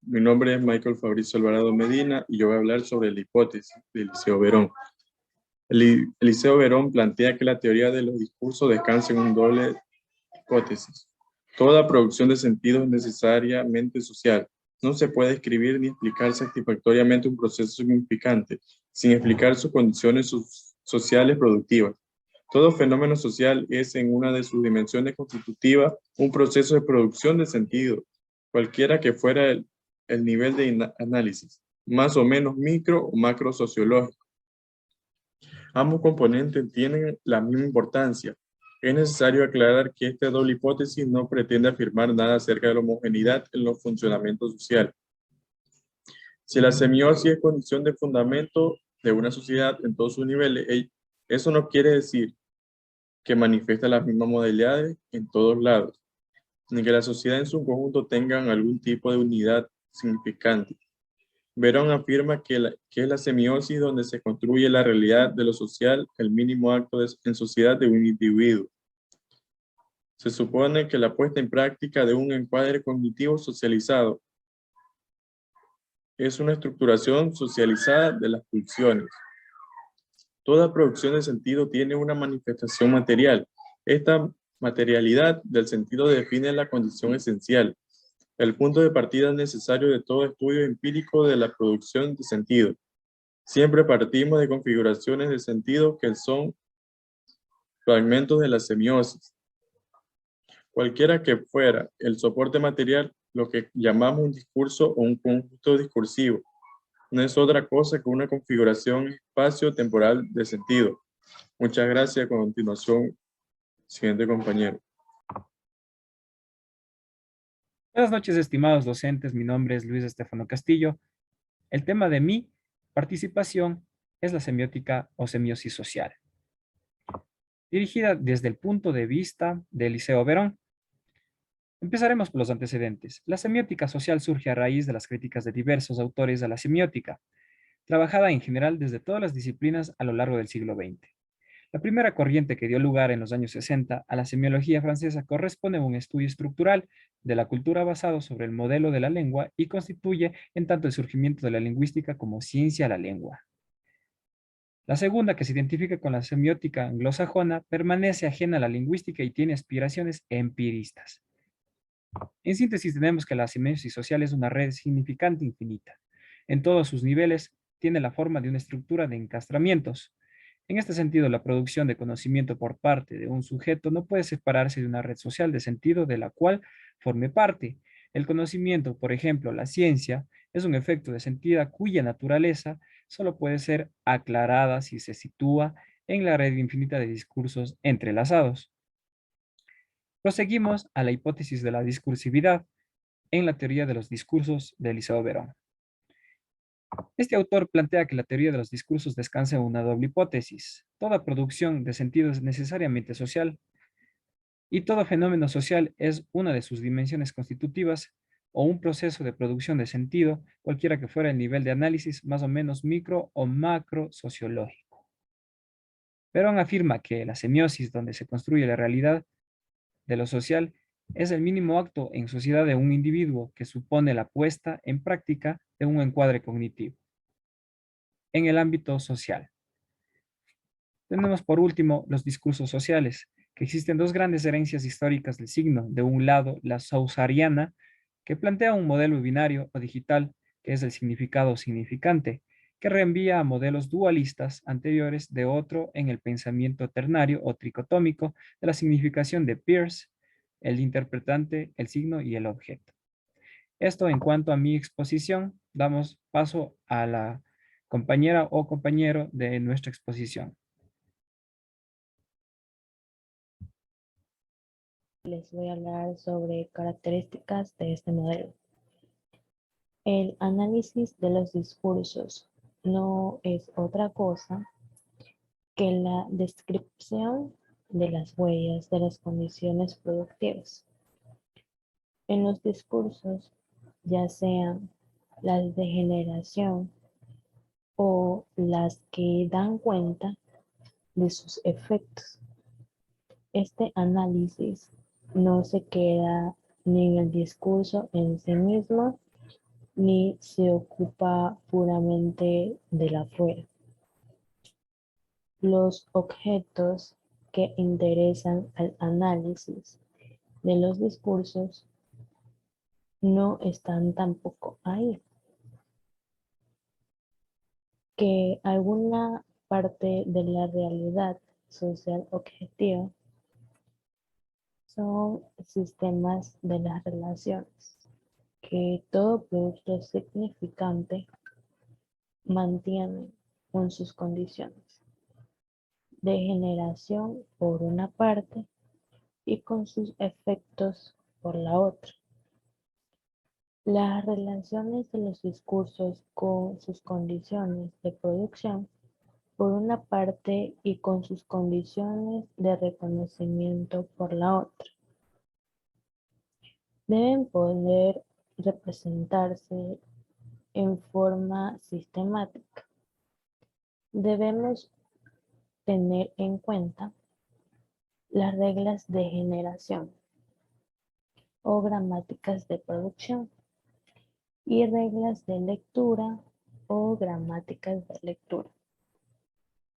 Mi nombre es Michael Fabricio Alvarado Medina y yo voy a hablar sobre la hipótesis de Eliseo Verón. Eliseo Verón plantea que la teoría de los discursos descansa en un doble hipótesis. Toda producción de sentido es necesariamente social. No se puede escribir ni explicar satisfactoriamente un proceso significante sin explicar sus condiciones sociales productivas. Todo fenómeno social es en una de sus dimensiones constitutivas un proceso de producción de sentido, cualquiera que fuera el nivel de análisis, más o menos micro o macro sociológico. Ambos componentes tienen la misma importancia. Es necesario aclarar que esta doble hipótesis no pretende afirmar nada acerca de la homogeneidad en los funcionamientos sociales. Si la semiosis es condición de fundamento de una sociedad en todos sus niveles, eso no quiere decir que manifiesta las mismas modalidades en todos lados, ni que la sociedad en su conjunto tengan algún tipo de unidad significante. Verón afirma que es la semiosis donde se construye la realidad de lo social, el mínimo acto en sociedad de un individuo. Se supone que la puesta en práctica de un encuadre cognitivo socializado es una estructuración socializada de las pulsiones. Toda producción de sentido tiene una manifestación material. Esta materialidad del sentido define la condición esencial, el punto de partida necesario de todo estudio empírico de la producción de sentido. Siempre partimos de configuraciones de sentido que son fragmentos de la semiosis. Cualquiera que fuera el soporte material, lo que llamamos un discurso o un conjunto discursivo, no es otra cosa que una configuración espacio-temporal de sentido. Muchas gracias. A continuación, siguiente compañero. Buenas noches, estimados docentes. Mi nombre es Luis Estefano Castillo. El tema de mi participación es la semiótica o semiosis social, dirigida desde el punto de vista de Eliseo Verón. Empezaremos por los antecedentes. La semiótica social surge a raíz de las críticas de diversos autores a la semiótica, trabajada en general desde todas las disciplinas a lo largo del siglo XX. La primera corriente que dio lugar en los años 60 a la semiología francesa corresponde a un estudio estructural de la cultura basado sobre el modelo de la lengua y constituye en tanto el surgimiento de la lingüística como ciencia de la lengua. La segunda, que se identifica con la semiótica anglosajona, permanece ajena a la lingüística y tiene aspiraciones empiristas. En síntesis, tenemos que la semiosis social es una red significante infinita. En todos sus niveles tiene la forma de una estructura de encastramientos. En este sentido, la producción de conocimiento por parte de un sujeto no puede separarse de una red social de sentido de la cual forme parte. El conocimiento, por ejemplo, la ciencia, es un efecto de sentido cuya naturaleza solo puede ser aclarada si se sitúa en la red infinita de discursos entrelazados. Proseguimos a la hipótesis de la discursividad en la teoría de los discursos de Eliseo Verón. Este autor plantea que la teoría de los discursos descansa en una doble hipótesis. Toda producción de sentido es necesariamente social y todo fenómeno social es una de sus dimensiones constitutivas o un proceso de producción de sentido, cualquiera que fuera el nivel de análisis más o menos micro o macro sociológico. Verón afirma que la semiosis, donde se construye la realidad de lo social, es el mínimo acto en sociedad de un individuo que supone la puesta en práctica de un encuadre cognitivo en el ámbito social. Tenemos por último los discursos sociales, que existen dos grandes herencias históricas del signo. De un lado, la sausariana, que plantea un modelo binario o digital, que es el significado significante, que reenvía a modelos dualistas anteriores. De otro, en el pensamiento ternario o tricotómico de la significación de Peirce, el interpretante, el signo y el objeto. Esto en cuanto a mi exposición. Damos paso a la compañera o compañero de nuestra exposición. Les voy a hablar sobre características de este modelo. El análisis de los discursos no es otra cosa que la descripción de las huellas de las condiciones productivas. En los discursos, ya sean las de generación o las que dan cuenta de sus efectos. Este análisis no se queda ni en el discurso en sí mismo, ni se ocupa puramente del afuera. Los objetos que interesan al análisis de los discursos no están tampoco ahí. Que alguna parte de la realidad social objetiva son sistemas de las relaciones que todo producto significante mantiene con sus condiciones de generación por una parte y con sus efectos por la otra. Las relaciones de los discursos con sus condiciones de producción por una parte y con sus condiciones de reconocimiento por la otra. Deben poder representarse en forma sistemática. Debemos tener en cuenta las reglas de generación o gramáticas de producción y reglas de lectura o gramáticas de lectura.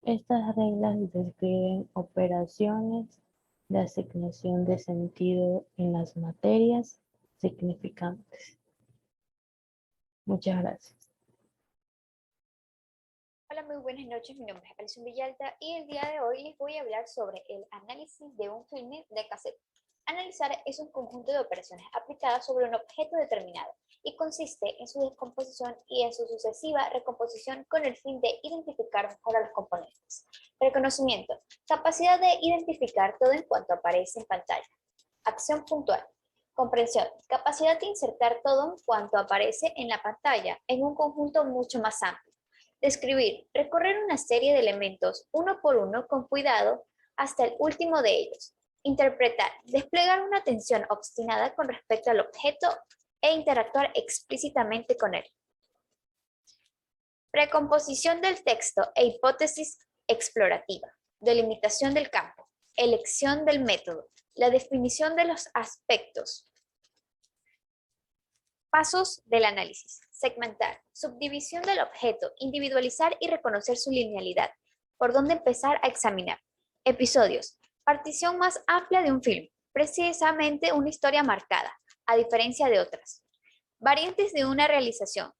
Estas reglas describen operaciones de asignación de sentido en las materias significantes. Muchas gracias. Hola, muy buenas noches. Mi nombre es Alison Villalta y el día de hoy les voy a hablar sobre el análisis de un filme de cassette. Analizar es un conjunto de operaciones aplicadas sobre un objeto determinado y consiste en su descomposición y en su sucesiva recomposición con el fin de identificar mejor a los componentes. Reconocimiento: capacidad de identificar todo en cuanto aparece en pantalla. Acción puntual: comprensión: capacidad de insertar todo en cuanto aparece en la pantalla en un conjunto mucho más amplio. Describir: recorrer una serie de elementos uno por uno con cuidado hasta el último de ellos. Interpretar: desplegar una atención obstinada con respecto al objeto e interactuar explícitamente con él. Precomposición del texto e hipótesis explorativa. Delimitación del campo. Elección del método. La definición de los aspectos. Pasos del análisis: segmentar, subdivisión del objeto, individualizar y reconocer su linealidad. ¿Por dónde empezar a examinar? Episodios: partición más amplia de un film, precisamente una historia marcada, a diferencia de otras. Variantes de una realización: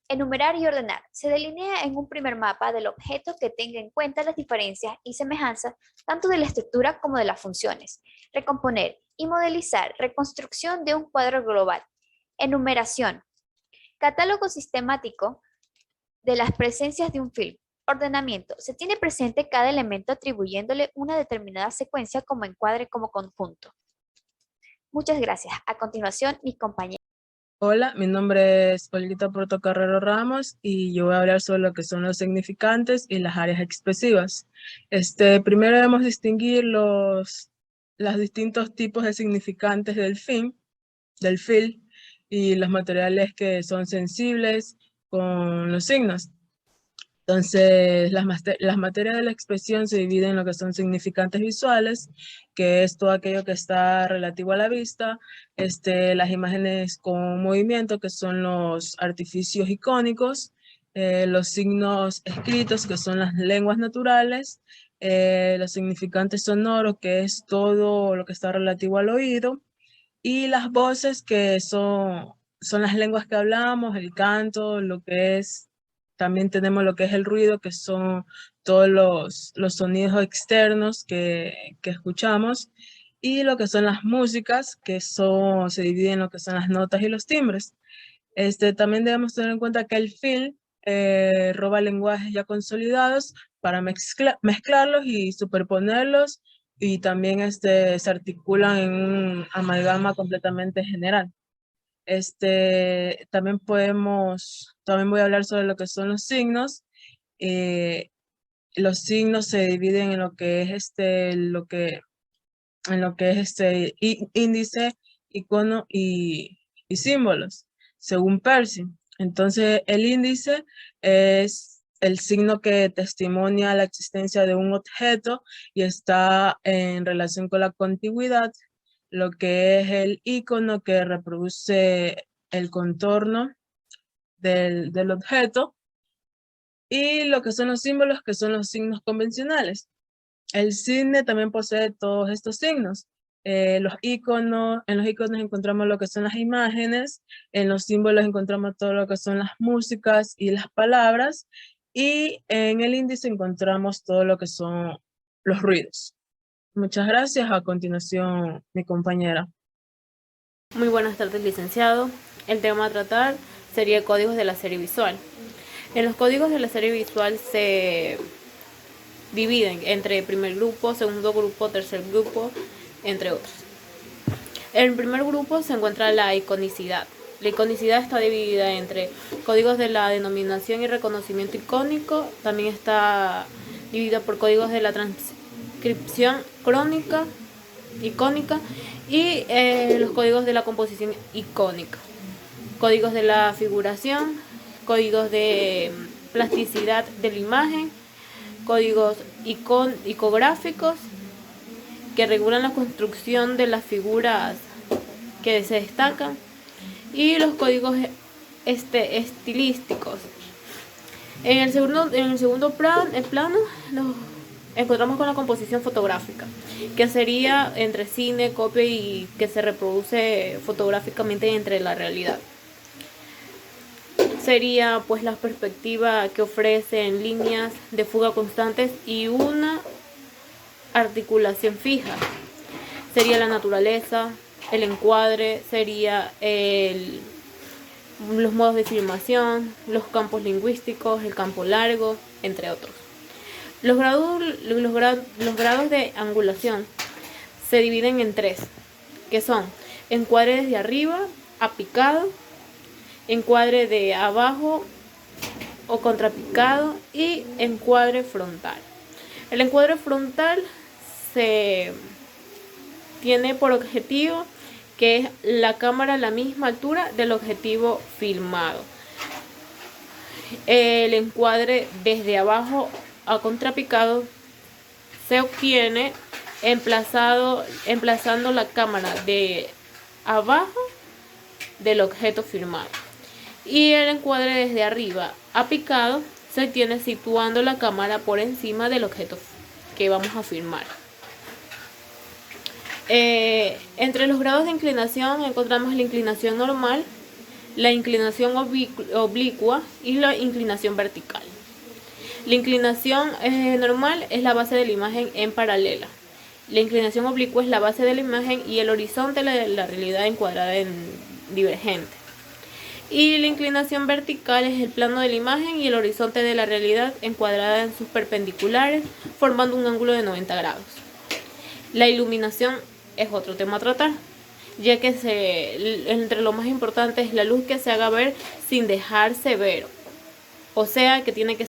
enumerar y ordenar. Se delinea en un primer mapa del objeto que tenga en cuenta las diferencias y semejanzas tanto de la estructura como de las funciones. Recomponer y modelizar, reconstrucción de un cuadro global. Enumeración: catálogo sistemático de las presencias de un film. Ordenamiento: se tiene presente cada elemento atribuyéndole una determinada secuencia como encuadre como conjunto. Muchas gracias. A continuación, mi compañera. Hola, mi nombre es Olguita Portocarrero Ramos y yo voy a hablar sobre lo que son los significantes y las áreas expresivas. Primero debemos distinguir los distintos tipos de significantes del film y los materiales que son sensibles con los signos. Entonces, las materias de la expresión se dividen en lo que son significantes visuales, que es todo aquello que está relativo a la vista, las imágenes con movimiento, que son los artificios icónicos, los signos escritos, que son las lenguas naturales, los significantes sonoros, que es todo lo que está relativo al oído, y las voces, que son las lenguas que hablamos, el canto, lo que es. También tenemos lo que es el ruido, que son todos los sonidos externos que escuchamos, y lo que son las músicas, que se dividen en lo que son las notas y los timbres. También debemos tener en cuenta que el film roba lenguajes ya consolidados para mezclarlos y superponerlos, y también se articulan en un amalgama completamente general. También voy a hablar sobre lo que son los signos. Eh, los signos se dividen en lo que es índice, icono y símbolos, según Percy. Entonces, el índice es el signo que testimonia la existencia de un objeto y está en relación con la contigüidad. Lo que es el icono, que reproduce el contorno del objeto, y lo que son los símbolos, que son los signos convencionales. El cine también posee todos estos signos. En los iconos encontramos lo que son las imágenes, en los símbolos encontramos todo lo que son las músicas y las palabras, y en el índice encontramos todo lo que son los ruidos. Muchas gracias. A continuación, mi compañera. Muy buenas tardes, licenciado. El tema a tratar sería códigos de la serie visual. En los códigos de la serie visual se dividen entre primer grupo, segundo grupo, tercer grupo, entre otros. En el primer grupo se encuentra la iconicidad. La iconicidad está dividida entre códigos de la denominación y reconocimiento icónico, también está dividida por códigos de la transcripción icónica y los códigos de la composición icónica, códigos de la figuración, códigos de plasticidad de la imagen, códigos icográficos que regulan la construcción de las figuras que se destacan, y los códigos estilísticos. En el segundo plano nos encontramos con la composición fotográfica, que sería entre cine, copia y que se reproduce fotográficamente entre la realidad. Sería pues la perspectiva que ofrece en líneas de fuga constantes y una articulación fija. Sería la naturaleza, el encuadre, sería los modos de filmación, los campos lingüísticos, el campo largo, entre otros. Los grados de angulación se dividen en tres, que son encuadre desde arriba a picado, encuadre de abajo o contrapicado y encuadre frontal. El encuadre frontal se tiene por objetivo que es la cámara a la misma altura del objetivo filmado. El encuadre desde abajo a contrapicado se obtiene emplazando la cámara de abajo del objeto filmado. Y el encuadre desde arriba a picado se tiene situando la cámara por encima del objeto que vamos a filmar. Entre los grados de inclinación encontramos la inclinación normal, la inclinación oblicua y la inclinación vertical. La inclinación normal es la base de la imagen en paralela. La inclinación oblicua es la base de la imagen y el horizonte de la realidad encuadrada en divergente. Y la inclinación vertical es el plano de la imagen y el horizonte de la realidad encuadrada en sus perpendiculares, formando un ángulo de 90 grados. La iluminación es otro tema a tratar, ya que entre lo más importante es la luz que se haga ver sin dejarse ver. O sea que tiene que